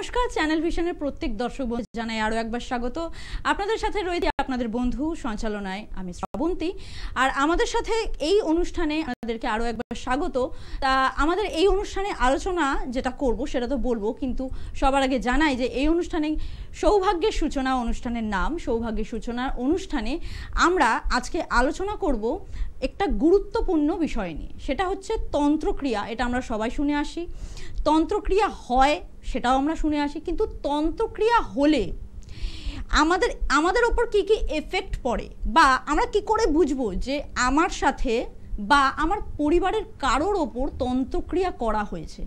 নমস্কার, চ্যানেল ভিশনের প্রত্যেক দর্শক বন্ধু জানাই আরো একবার স্বাগত। আপনাদের সাথে রয়েছে আপনাদের বন্ধু সঞ্চালনায় আমি শ্রাবন্তী। আর আমাদের সাথে এই অনুষ্ঠানে আমাদেরকে আরো একবার স্বাগত। তা আমাদের এই অনুষ্ঠানে আলোচনা যেটা করব সেটা তো বলবো, কিন্তু সবার আগে জানাই যে এই অনুষ্ঠানে সৌভাগ্যের সূচনা অনুষ্ঠানের নাম সৌভাগ্যের সূচনা অনুষ্ঠানে আমরা আজকে আলোচনা করব একটা গুরুত্বপূর্ণ বিষয় নিয়ে, সেটা হচ্ছে তন্ত্রক্রিয়া। এটা আমরা সবাই শুনে আসি, তন্ত্রক্রিয়া হয় সেটাও আমরা শুনে আসি, কিন্তু তন্ত্রক্রিয়া হলে আমাদের ওপর কি কি এফেক্ট পড়ে, বা আমরা কি করে বুঝবো যে আমার সাথে বা আমার পরিবারের কারোর ওপর তন্ত্রক্রিয়া করা হয়েছে।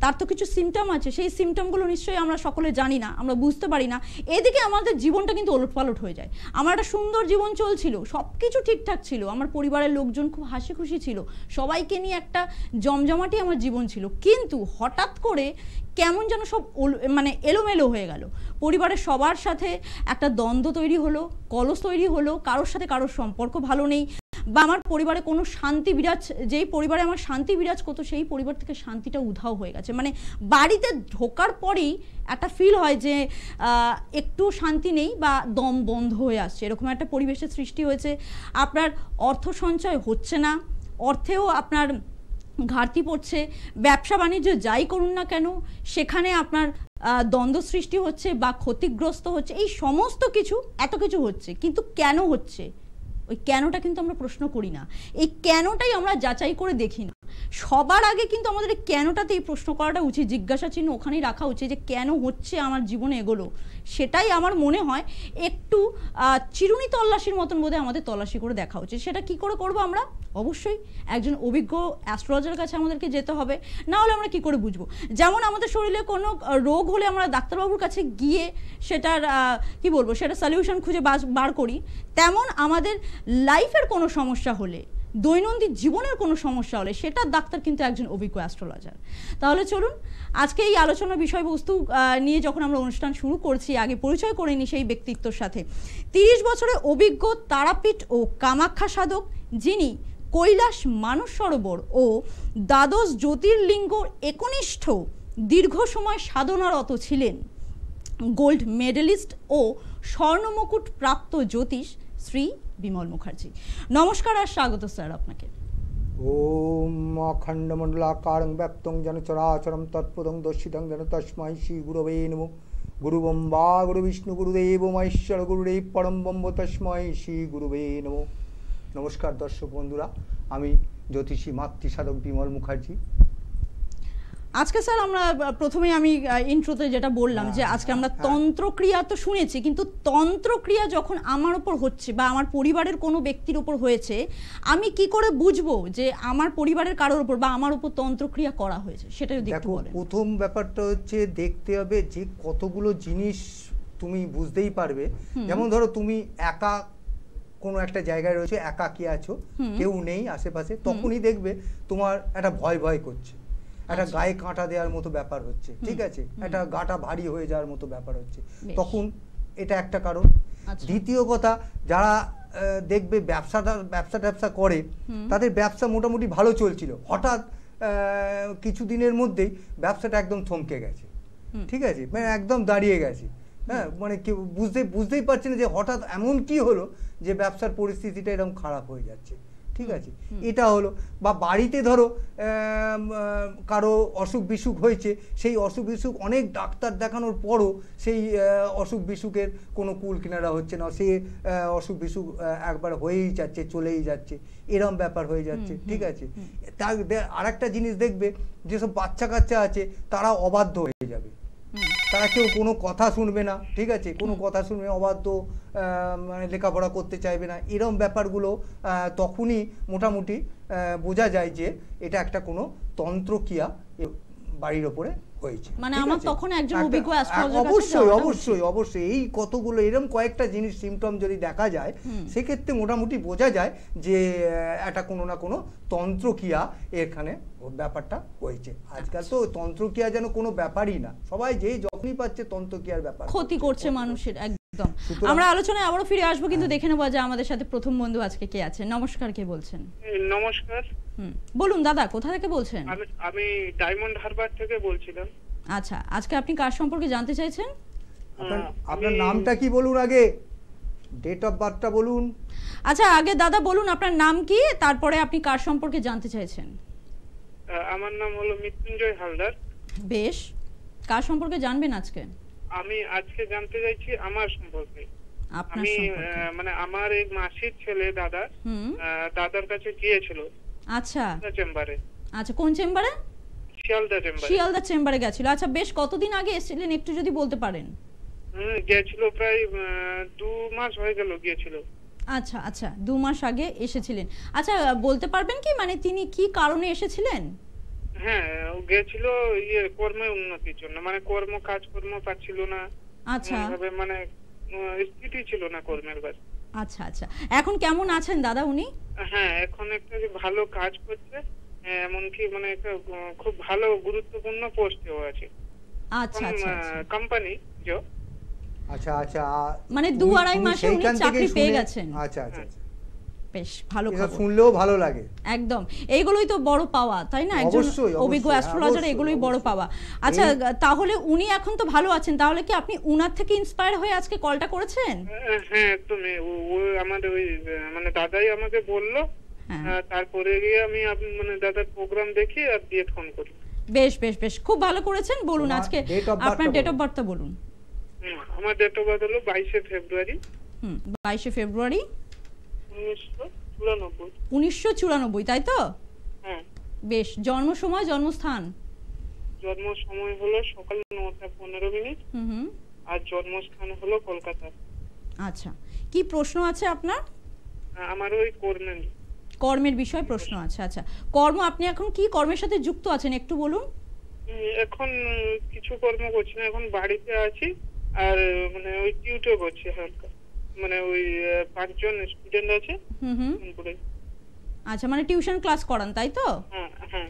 তার তো কিছু সিমটম আছে, সেই সিমটমগুলো নিশ্চয়ই আমরা সকলে জানি না, আমরা বুঝতে পারি না। এদিকে আমাদের জীবনটা কিন্তু ওলটপালট হয়ে যায়। আমার একটা সুন্দর জীবন চলছিল, সব কিছু ঠিকঠাক ছিল, আমার পরিবারের লোকজন খুব হাসি খুশি ছিল, সবাইকে নিয়ে একটা জমজমাটি আমার জীবন ছিল, কিন্তু হঠাৎ করে কেমন যেন সব এলোমেলো হয়ে গেল। পরিবারের সবার সাথে একটা দ্বন্দ্ব তৈরি হলো, কলহ তৈরি হলো, কারোর সাথে কারোর সম্পর্ক ভালো নেই, বা আমার পরিবারে কোনো শান্তি বিরাজ, যেই পরিবারে আমার শান্তি বিরাজ করতো সেই পরিবার থেকে শান্তিটা উধাও হয়ে গেছে। মানে বাড়িতে ঢোকার পরেই একটা ফিল হয় যে একটু শান্তি নেই বা দম বন্ধ হয়ে আসছে, এরকম একটা পরিবেশের সৃষ্টি হয়েছে। আপনার অর্থ সঞ্চয় হচ্ছে না, অর্থেও আপনার ঘাটতি পড়ছে, ব্যবসা বাণিজ্য যাই করুন না কেন সেখানে আপনার দ্বন্দ্ব সৃষ্টি হচ্ছে বা ক্ষতিগ্রস্ত হচ্ছে। এই সমস্ত কিছু এত কিছু হচ্ছে, কিন্তু কেন হচ্ছে ওই কেনটা কিন্তু আমরা প্রশ্ন করি না, এই কেনটাই আমরা যাচাই করে দেখি না। সবার আগে কিন্তু আমাদের এই কেনটাতে এই প্রশ্ন করাটা উচিত, জিজ্ঞাসা চিহ্ন ওখানেই রাখা উচিত যে কেন হচ্ছে আমার জীবনে এগুলো। সেটাই আমার মনে হয় একটু চিরুনি তল্লাশির মতন বোধহয় আমাদের তল্লাশি করে দেখা উচিত। সেটা কি করে করবো আমরা? অবশ্যই একজন অভিজ্ঞ অ্যাস্ট্রোলজারের কাছে আমাদেরকে যেতে হবে, না হলে আমরা কি করে বুঝবো? যেমন আমাদের শরীরে কোনো রোগ হলে আমরা ডাক্তারবাবুর কাছে গিয়ে সেটার কি বলবো, সেটা সলিউশন খুঁজে বার করি, তেমন আমাদের লাইফের কোনো সমস্যা হলে, দৈনন্দিন জীবনের কোনো সমস্যা হলে সেটার ডাক্তার কিন্তু একজন অভিজ্ঞ অ্যাস্ট্রোলজার। তাহলে চলুন আজকে এই আলোচনার বিষয়বস্তু নিয়ে যখন আমরা অনুষ্ঠান শুরু করছি, আগে পরিচয় করে নিই সেই ব্যক্তিত্বর সাথে। 30 বছরের অভিজ্ঞ তারাপীঠ ও কামাখ্যা সাধক, যিনি কৈলাস মানস সরোবর ও দ্বাদশ জ্যোতির্লিঙ্গ একনিষ্ঠ দীর্ঘ সময় সাধনারত ছিলেন, গোল্ড মেডেলিস্ট ও স্বর্ণমুকুট প্রাপ্ত জ্যোতিষ শ্রী বিমল মুখার্জি। নমস্কার আর স্বাগত স্যার আপনাকে। ওম অখণ্ডমণ্ডলাকারং ব্যাপ্তং যেন চরাচরম তৎপদং দর্শিতং যেন তস্मै শ্রী গুরবে নমঃ। গুরু ব্রহ্মা গুরু বিষ্ণু গুরুদেব মহেশ্বর গুরুদেব পরম ব্রহ্ম তস্मै শ্রী গুরবে নমঃ। নমস্কার দর্শক বন্ধুরা, আমি জ্যোতিষী মাতৃ সাধক বিমল মুখার্জি। আজকে স্যার আমরা প্রথমেই আমি ইন্ট্রোতে যেটা বললাম যে আজকে আমরা তন্ত্রক্রিয়া তো শুনেছি, কিন্তু তন্ত্রক্রিয়া যখন আমার উপর হচ্ছে বা আমার পরিবারের কোনো ব্যক্তির উপর হয়েছে, আমি কি করে বুঝবো যে আমার পরিবারের কারোর উপর বা আমার উপর তন্ত্রক্রিয়া করা হয়েছে? সেটা যদি একটু বলেন। প্রথম ব্যাপারটা হচ্ছে দেখতে হবে যে কতগুলো জিনিস তুমি বুঝতেই পারবে। যেমন ধরো তুমি একা কোনো একটা জায়গায় রয়েছে, একাকী আছো, কেউ নেই আশেপাশে, তখনই দেখবে তোমার একটা ভয় ভয় করছে, একটা গায়ে কাঁটা দেওয়ার মতো ব্যাপার হচ্ছে, ঠিক আছে, একটা গাটা ভারী হয়ে যাওয়ার মতো ব্যাপার হচ্ছে, তখন এটা একটা কারণ। দ্বিতীয় কথা, যারা দেখবে ব্যবসা করে, তাদের ব্যবসা মোটামুটি ভালো চলছিল, হঠাৎ কিছুদিনের মধ্যেই ব্যবসাটা একদম থমকে গেছে, ঠিক আছে, মানে একদম দাঁড়িয়ে গেছে। হ্যাঁ, মানে কেউ বুঝতেই পারছে না যে হঠাৎ এমন কি হলো যে ব্যবসার পরিস্থিতিটা এরকম খারাপ হয়ে যাচ্ছে, ঠিক আছে, এটা হলো। বা বাড়িতে ধরো কারো অসুখ বিসুখ হয়েছে, সেই অসুখ বিসুখ অনেক ডাক্তার দেখানোর পরও সেই অসুখ বিসুখের কোনো কুল কিনারা হচ্ছে না, সে অসুখ বিসুখ একবার হয়েই যাচ্ছে, চলেই যাচ্ছে, এরম ব্যাপার হয়ে যাচ্ছে, ঠিক আছে। আর একটা জিনিস দেখবে, যেসব বাচ্চা কাচ্চা আছে তারা অবাধ্য হয়ে যাবে, তারা কেউ কোনো কথা শুনবে না, ঠিক আছে, কোনো কথা শুনবে, অবাধ্য, মানে লেখাপড়া করতে চাইবে না, এরম ব্যাপারগুলো তখনই মোটামুটি বোঝা যায় যে এটা একটা কোনো তন্ত্রক্রিয়া বাড়ির ওপরে হয়েছে। মানে আমার তখন একজন অভিজ্ঞ অ্যাস্ট্রোলজার অবশ্যই অবশ্যই অবশ্যই এই কতগুলো এরকম কয়েকটা জিনিস সিমটম যদি দেখা যায়, সেক্ষেত্রে মোটামুটি বোঝা যায় যে এটা কোনো না কোনো তন্ত্রক্রিয়া এখানে ব্যাপারটা হয়েছে। আজকাল তো তন্ত্রক্রিয়া যেন কোনো ব্যাপারই না, সবাই যেই যখনই পাচ্ছে তন্ত্রক্রিয়ার ব্যাপার ক্ষতি করছে মানুষের। একদম। আমরা আলোচনায় আবারও ফিরে আসবো, কিন্তু দেখে নেবো যে আমাদের সাথে প্রথম বন্ধু আজকে কে আছে। নমস্কার, কে বলছেন? নমস্কার। বলুন দাদা, কোথা থেকে বলছেন? আমি ডায়মন্ড হারবার থেকে বলছিলাম। আচ্ছা, আজকে আপনি কার সম্পর্কে জানতে চাইছেন? আপনার নামটা কি বলুন, আগে ডেট অফ বার্থটা বলুন। আচ্ছা, আগে দাদা বলুন আপনার নাম কি, তারপরে আপনি কার সম্পর্কে জানতে চাইছেন? আমার নাম হলো মৃত্যুঞ্জয় হালদার। বেশ, কার সম্পর্কে জানবেন আজকে? আমি আজকে জানতে চাইছি আমার সম্পর্কে। আপনার আমি সম্পর্কে। মানে আমার এই মাসির ছেলে দাদা দাদার কাছে গিয়েছিল। আচ্ছা চেম্বারে। আচ্ছা, কোন চেম্বারে? শিয়ালদা চেম্বারে। শিয়ালদা চেম্বারে গেছিল। আচ্ছা, বেশ কতদিন আগে এসেছিলেন একটু যদি বলতে পারেন? গিয়েছিল প্রায় 2 মাস হয়ে গেল গিয়েছিল। আচ্ছা আচ্ছা, 2 মাস আগে এসেছিলেন। আচ্ছা, বলতে পারবেন কি মানে তিনি কি কারণে এসেছিলেন? হ্যাঁ, ও গিয়েছিল কর্মের উন্নতির জন্য, মানে কাজকর্ম পাচ্ছিল না। আচ্ছা মানে স্থিতি ছিল না কর্মের কাজ। আচ্ছা আচ্ছা, এখন কেমন আছেন দাদা উনি? হ্যাঁ, এখন একটা যে ভালো কাজ করছে, এমনকি মানে একটা খুব ভালো গুরুত্বপূর্ণ পোস্টেও আছে। আচ্ছা আচ্ছা কোম্পানি জব। আচ্ছা আচ্ছা, মানে 2-2.5 মাসে উনি চাকরি পেয়ে গেছেন। আচ্ছা আচ্ছা, বেশ ভালো এটা খবর। শুনলেও ভালো লাগে। একদম, এইগুলোই তো বড় পাওয়া, তাই না? একজন অভিজ্ঞ অ্যাস্ট্রোলজার, এগুলোই বড় পাওয়া। আচ্ছা, তাহলে উনি এখন তো ভালো আছেন, তাহলে কি আপনি উনার থেকে ইন্সপায়ার হয়ে আজকে কলটা করেছেন? হ্যাঁ, তুমি ও আমাদের ওই মানে দাদাই আমাকে বললো, তারপরে গিয়ে আমি মানে দাদার প্রোগ্রাম দেখি আর দিয়ে ফোন করি। বেশ বেশ বেশ, খুব ভালো করেছেন। বলুন আজকে আপনার ডেট অফ বার্থটা বলুন। আমার ডেট অফ বার্থ হলো 22 ফেব্রুয়ারি। 22 ফেব্রুয়ারি 1994। 1994, তাই তো? হ্যাঁ। বেশ, জন্ম সময় জন্মস্থান? জন্ম সময় হলো সকাল 9:15। আর জন্মস্থান হলো কলকাতা। আচ্ছা, কি প্রশ্ন আছে আপনার? আমার ওই কর্মের বিষয় প্রশ্ন আছে। আচ্ছা, কর্ম, আপনি এখন কি কর্মের সাথে যুক্ত আছেন একটু বলুন। এখন কিছু কর্ম করছি না, এখন বাড়িতে আছি। আর মানে ওই টিউটর করছি হালকা, মানে ওই 5 জন স্টুডেন্ট আছে। আচ্ছা, মানে টিউশন ক্লাস করান, তাই তো? হ্যাঁ।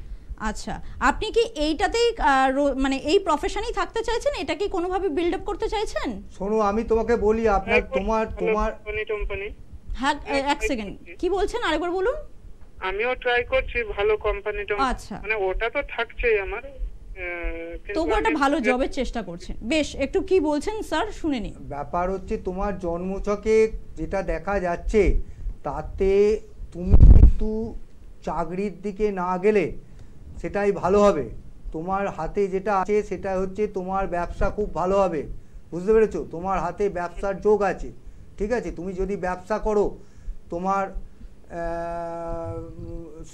আচ্ছা, আপনি কি এইটাতেই মানে এই প্রফেশনেই থাকতে চাইছেন? এটা কি কোনোভাবে বিল্ড আপ করতে চাইছেন? শোনো, আমি তোমাকে বলি, আপনার তোমার কোম্পানি। হ্যাঁ, এক সেকেন্ড, কি বলছেন আরেকবার বলুন। আমিও ট্রাই করছি ভালো কোম্পানিটা। আচ্ছা, মানে ওটা তো থাকছেই আমার, তবু একটা ভালো জবের চেষ্টা করছেন। বেশ, একটু কি বলছেন স্যার শুনে নি। ব্যাপার হচ্ছে, তোমার জন্মছকে যেটা দেখা যাচ্ছে তাতে তুমি কিন্তু চাকরির দিকে না গেলে সেটাই ভালো হবে। তোমার হাতে যেটা আছে সেটা হচ্ছে তোমার ব্যবসা খুব ভালো হবে, বুঝতে পেরেছো? তোমার হাতে ব্যবসার যোগ আছে, ঠিক আছে? তুমি যদি ব্যবসা করো, তোমার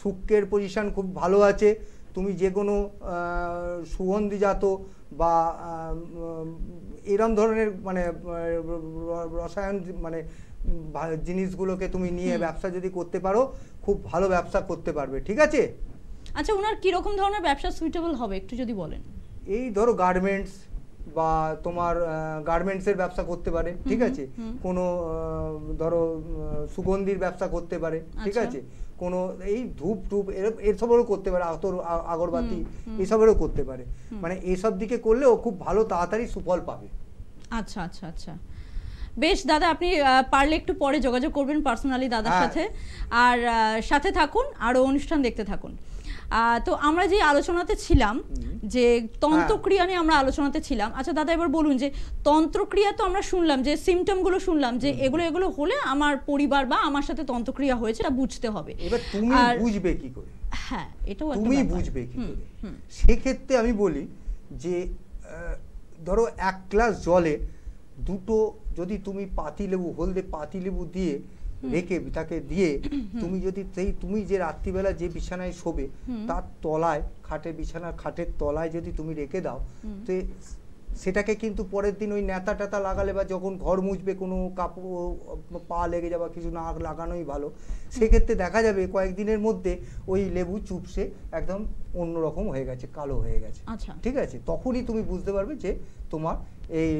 শুক্রের পজিশন খুব ভালো আছে। তুমি যে কোনো সুগন্ধিজাত বা এরম ধরনের মানে রসায়ন মানে জিনিসগুলোকে তুমি নিয়ে ব্যবসা যদি করতে পারো, খুব ভালো ব্যবসা করতে পারবে, ঠিক আছে? আচ্ছা, ওনার কি রকম ধরনের ব্যবসা সুইটেবল হবে একটু যদি বলেন। এই ধরো গার্মেন্টস বা তোমার গার্মেন্টসের ব্যবসা করতে পারে, ঠিক আছে? কোনো ধরো সুগন্ধির ব্যবসা করতে পারে, ঠিক আছে? কোনো এই ধূপ এসবেরও করতে পারে, আতর আগরবাতি এসবেরও করতে পারে। মানে এসব দিকে করলে ও খুব ভালো তাড়াতাড়ি সুফল পাবে। আচ্ছা আচ্ছা আচ্ছা, বেশ দাদা, আপনি পারলে একটু পরে যোগাযোগ করবেন পার্সোনালি দাদার সাথে। আর সাথে থাকুন, আরো অনুষ্ঠান দেখতে থাকুন। তো আমরা যে আলোচনাতে ছিলাম, যে তন্ত্রক্রিয়া নিয়ে আমরা আলোচনাতে ছিলাম। আচ্ছা দাদা, এবার বলুন যে তন্ত্রক্রিয়া তো আমরা শুনলাম, যে সিমটম গুলো শুনলাম, যে এগুলো হলে আমার পরিবার বা আমার সাথে তন্ত্রক্রিয়া হয়েছে, এটা বুঝতে হবে। এবার তুমি বুঝবে কি করে? হ্যাঁ, এটাও তুমি বুঝবে কি করে? সেক্ষেত্রে আমি বলি যে ধরো 1 গ্লাস জলে 2 যদি তুমি পাতিলেবু, হলদে পাতিলেবু দিয়ে রেখে তাকে দিয়ে তুমি যদি তুমি যে রাত্রিবেলা যে বিছানায় শোবে তার তলায়, খাটের তলায় যদি তুমি রেখে দাও, তো সেটাকে কিন্তু পরের দিন ওই নেতা টেতা লাগালে বা যখন ঘর মুছবে, কোনো কাপড় পা লেগে যাওয়া কিছু না লাগানোই ভালো। সেক্ষেত্রে দেখা যাবে কয়েকদিনের মধ্যে ওই লেবু চুপসে একদম অন্যরকম হয়ে গেছে, কালো হয়ে গেছে, ঠিক আছে? তখনই তুমি বুঝতে পারবে যে তোমার এই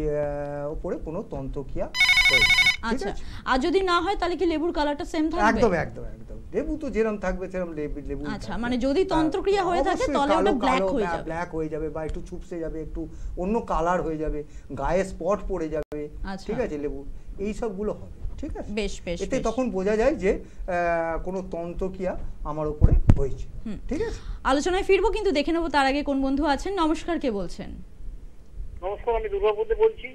উপরে কোনো তন্ত্রক্রিয়া হয়েছে। আচ্ছা, আর যদি না হয় তাহলে কি লেবুর কালারটা সেম থাকবে? একদম একদম একদম, লেবু তো যেরকম থাকবে সেরকম লেবু। আচ্ছা, মানে যদি তন্ত্রক্রিয়া হয়ে থাকে তাহলে ওটা ব্ল্যাক হয়ে যাবে বা একটু চুপসে যাবে, একটু অন্য কালার হয়ে যাবে, গায়ে স্পট পড়ে যাবে, ঠিক আছে? লেবু এই সবগুলো হবে। ঠিক আছে, বেশ বেশ এতে তখন বোঝা যায় যে কোনো তন্ত্রক্রিয়া আমার উপরে হয়েছে। ঠিক আছে, আলোচনায় ফিরবো, কিন্তু দেখে নেবো তার আগে কোন বন্ধু আছেন। নমস্কার, কে বলছেন? নমস্কার, আমি দুর্গাপুর থেকে বলছি,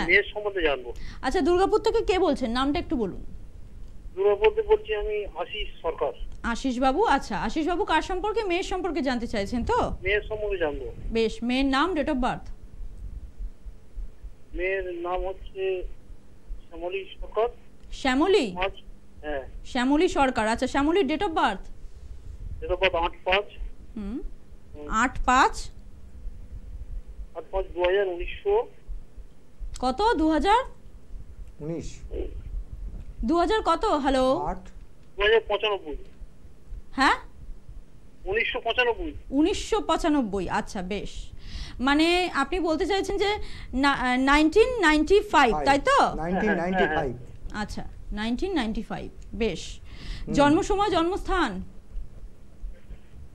মেয়ের সম্বন্ধে জানবো। আচ্ছা, দুর্গাপুর থেকে কে বলছেন? নামটা একটু বলুন। দুর্গাপুর থেকে বলছি আমি, আশিস সরকার। আশিস বাবু, আচ্ছা আশিস বাবু কার সম্পর্কে? মেয়ের সম্পর্কে জানতে চাইছেন তো? মেয়ের সম্বন্ধে জানবো। বেশ, মেয়ের নাম, ডেট অফ বার্থ? মেয়ের নাম হচ্ছে শ্যামলী সরকার। শ্যামলী? হ্যাঁ, শ্যামলী সরকার। আচ্ছা, শ্যামলীর date of birth? Date of birth 8/5 8/5 2019। কত? 2000 কত? হ্যালো, 2095। হ্যাঁ, 1995। 1995। আচ্ছা বেশ, মানে আপনি বলতে চাইছেন যে 1995, তাই তো? 1995। আচ্ছা, 1995। বেশ, জন্ম সময়, জন্মস্থান?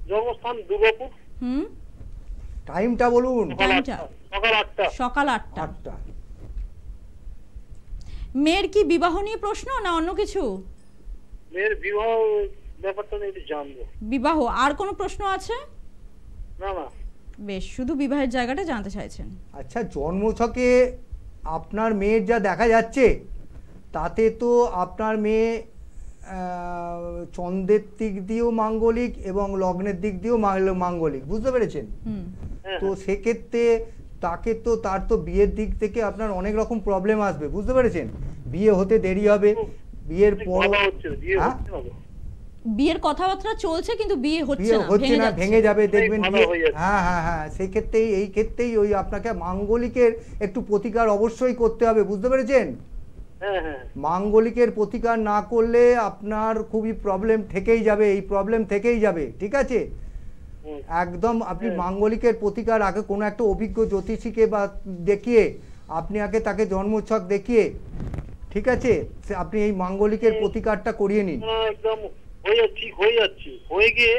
জন্মস্থান দুর্গাপুর। টাইমটা বলুন। টাইমটা? সকাল 8টা। মেয়ের কি বিবাহ নিয়ে প্রশ্ন না অন্য কিছু? মেয়ের বিবাহ ব্যাপারটা নিয়ে জানবো। বিবাহ, আর কোনো প্রশ্ন আছে? না না, বেশ, শুধু বিবাহের জায়গাটা জানতে চাইছেন। আচ্ছা, জন্মছকে আপনার মেয়ের যা দেখা যাচ্ছে তাতে তো আপনার মেয়ে চন্দ্রের দিক দিয়েও মাঙ্গলিক এবং লগ্নের দিক দিয়েও মাঙ্গলিক, বুঝতে পেরেছেন? তো সেক্ষেত্রে তার তো বিয়ের দিক থেকে আপনার অনেক রকম প্রবলেম আসবে, বুঝতে পেরেছেন? বিয়ে হতে দেরি হবে, বিয়ের পর বিয়ের কথাবার্তা চলছে কিন্তু বিয়ে হচ্ছে না, ভেঙে যাবে, দেখবেন। হ্যাঁ, সেক্ষেত্রেই এই ক্ষেত্রেই ওই আপনাকে মাঙ্গলিকের একটু প্রতিকার অবশ্যই করতে হবে, বুঝতে পেরেছেন? মাঙ্গলিকের প্রতিকার না করলে আপনার খুবই প্রবলেম থেকেই যাবে, এই প্রবলেম থেকেই যাবে। ঠিক আছে, একদম আপনি মাঙ্গলিকের প্রতিকার আগে কোনো একটা অভিজ্ঞ জ্যোতিষীকে বা দেখিয়ে আপনি আগে তাকে জন্মছক দেখিয়ে, ঠিক আছে, আপনি এই মাঙ্গলিকের প্রতিকারটা করিয়ে নিন। একদম হয়ে গিয়ে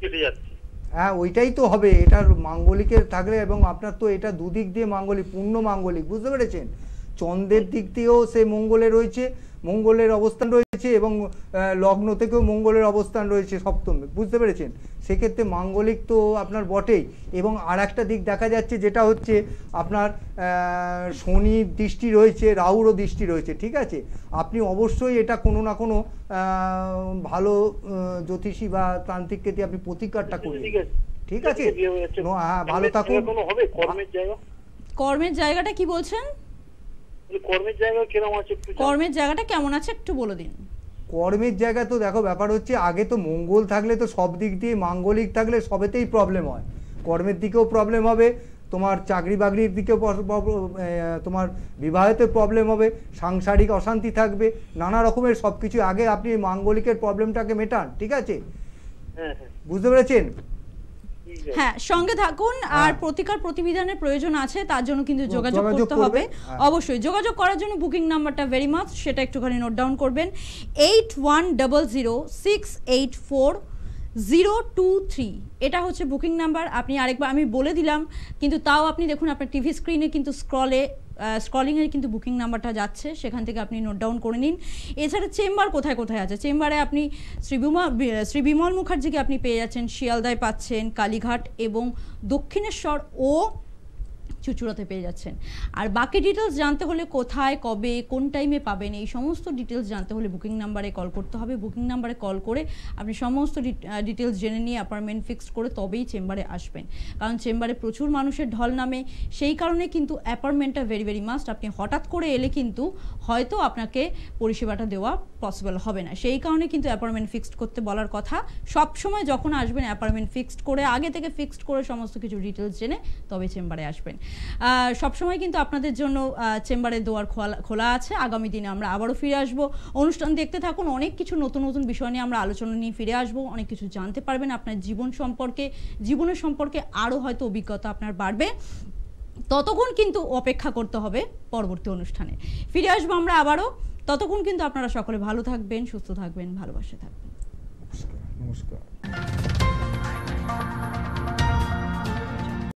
কেটে যাচ্ছে। হ্যাঁ, ওইটাই তো হবে, এটা মাঙ্গলিকের থাকলে, এবং আপনার তো এটা দুদিক দিয়ে মাঙ্গলিক, পূর্ণ মাঙ্গলিক, বুঝতে পেরেছেন? চন্দ্রের দিক দিয়েও সে মঙ্গলে রয়েছে, মঙ্গলের অবস্থান রয়েছে, এবং লগ্ন থেকেও মঙ্গলের অবস্থান রয়েছে সপ্তমে, বুঝতে পেরেছেন? সেক্ষেত্রে মাঙ্গলিক তো আপনার বটেই, এবং আর একটা দিক দেখা যাচ্ছে যেটা হচ্ছে আপনার শনির দৃষ্টি রয়েছে, রাহুরও দৃষ্টি রয়েছে। ঠিক আছে, আপনি অবশ্যই এটা কোনো না কোনো ভালো জ্যোতিষী বা তান্ত্রিককে দিয়ে আপনি প্রতিকারটা করুন। ঠিক আছে, হ্যাঁ, ভালো থাকুন। কর্মের জায়গাটা কি বলছেন? কর্মের জায়গাটা কেমন আছে একটু বলে দিন। কর্মের জায়গা তো দেখো, ব্যাপার হচ্ছে আগে তো মঙ্গল থাকলে তো সব দিক দিয়ে মাঙ্গলিক থাকলে সবেতেই প্রবলেম হয়। কর্মের দিকেও প্রবলেম হবে, তোমার চাকরি বাকরির দিকেও, তোমার বিবাহেতে প্রবলেম হবে, সাংসারিক অশান্তি থাকবে, নানা রকমের সব কিছু। আগে আপনি মাঙ্গলিকের প্রবলেমটাকে মেটান। ঠিক আছে, বুঝতে পেরেছেন? হ্যাঁ, সঙ্গে থাকুন। আর প্রতিকার প্রতিবিধানের প্রয়োজন আছে, তার জন্য কিন্তু যোগাযোগ করতে হবে। অবশ্যই যোগাযোগ করার জন্য বুকিং নাম্বারটা ভেরি মাচ সেটা একটুখানি নোট ডাউন করবেন, 8100684023। এটা হচ্ছে বুকিং নাম্বার। আপনি আরেকবার আমি বলে দিলাম, কিন্তু তাও আপনি দেখুন আপনার টিভি স্ক্রিনে কিন্তু স্ক্রলিংয়ের কিন্তু বুকিং নাম্বারটা যাচ্ছে, সেখান থেকে আপনি নোট ডাউন করে নিন। এছাড়া চেম্বার কোথায় কোথায় আছে? চেম্বারে আপনি শ্রী বিমল মুখার্জিকে আপনি পেয়ে যাচ্ছেন, শিয়ালদায় পাচ্ছেন, কালীঘাট এবং দক্ষিণেশ্বর ও চুচুড়াতে পেয়ে যাচ্ছেন। আর বাকি ডিটেলস জানতে হলে কোথায়, কবে, কোন টাইমে পাবেন, এই সমস্ত ডিটেলস জানতে হলে বুকিং নাম্বারে কল করতে হবে। বুকিং নাম্বারে কল করে আপনি সমস্ত ডিটেলস জেনে নিয়ে অ্যাপয়েন্টমেন্ট ফিক্সড করে তবেই চেম্বারে আসবেন, কারণ চেম্বারে প্রচুর মানুষের ঢল নামে। সেই কারণে কিন্তু অ্যাপয়েন্টমেন্টটা ভেরি ভেরি মাস্ট। আপনি হঠাৎ করে এলে কিন্তু হয়তো আপনাকে পরিষেবাটা দেওয়া পসিবল হবে না, সেই কারণে কিন্তু অ্যাপয়েন্টমেন্ট ফিক্সড করতে বলার কথা। সব সময় যখন আসবেন অ্যাপয়েন্টমেন্ট ফিক্সড করে, আগে থেকে ফিক্সড করে সমস্ত কিছু ডিটেলস জেনে তবে চেম্বারে আসবেন। সবসময় কিন্তু আপনাদের জন্য চেম্বারের দুয়ার খোলা আছে। আগামী দিনে আমরা আবারও ফিরে আসবো। অনুষ্ঠান দেখতে থাকুন, অনেক কিছু নতুন নতুন বিষয় নিয়ে আমরা আলোচনা নিয়ে ফিরে আসবো। অনেক কিছু জানতে পারবেন আপনার জীবনের সম্পর্কে আরও হয়তো অভিজ্ঞতা আপনার বাড়বে। ততক্ষণ কিন্তু অপেক্ষা করতে হবে পরবর্তী অনুষ্ঠানে। ফিরে আসবো আমরা আবারও। ততক্ষণ কিন্তু আপনারা সকলে ভালো থাকবেন, সুস্থ থাকবেন, ভালোবাসে থাকবেন। নমস্কার।